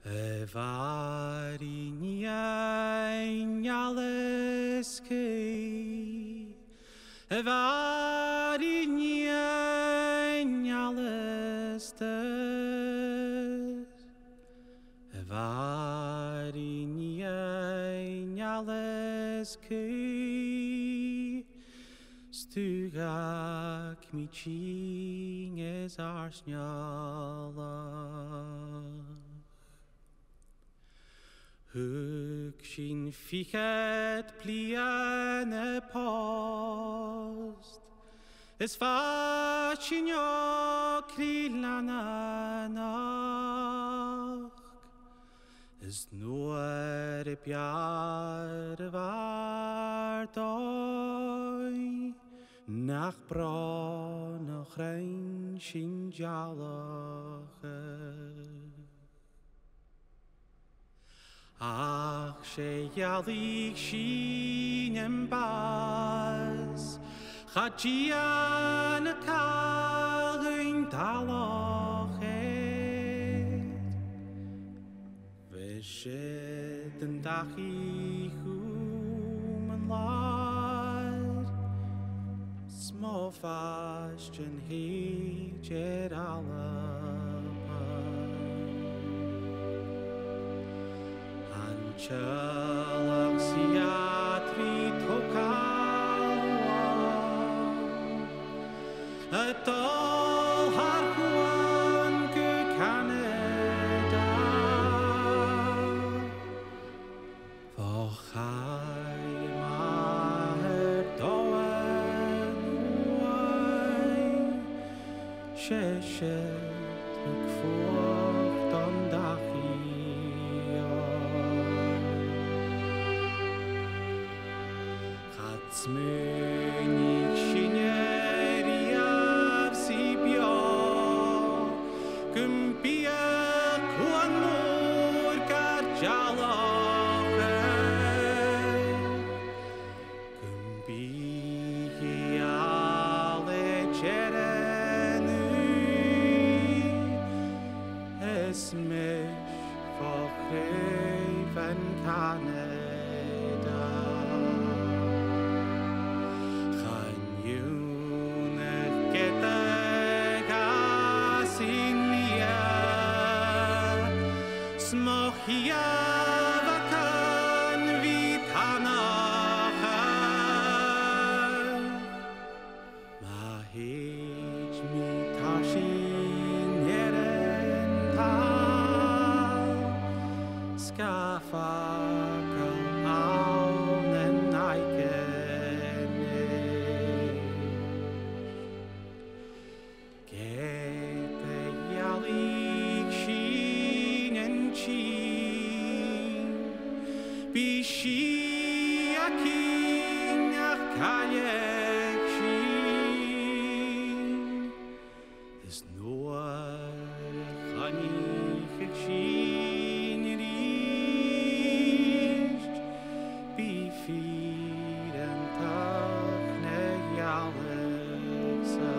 Evarinyaleski, Evarinyalestes, Evarinyaleski, Stugak miching es arsnyala. Hugshin fichet pliane post, es fachinyo krilananach, es nur piar vardoi, nach bra noch rein shinjalache. Ach, sheyalik shinem bas, chajian kalin talochet, veshet en dachi human lad, smofashen hijet Chalak siatri tokawa, atol harkuan ke Canada, vochai maher doen uai, sheshet ukvocht on dachi. Smönig shineri av sibia, kumpia kuan mor karjalache, kumpi ale cherenu, es mich vergeven Canada. Smochia vakan vitanacha, mahij mitashin yerenta, skafakal aunen aikenish, gete yalik Bishi akin achayek shin, es nur chanich shin risht, bifiren tachne yaleksa.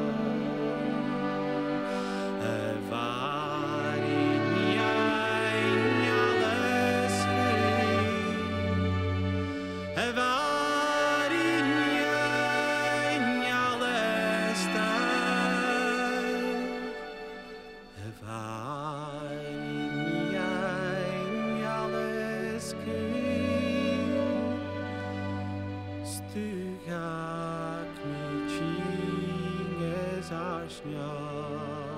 Stugak mi chinges arsnyal.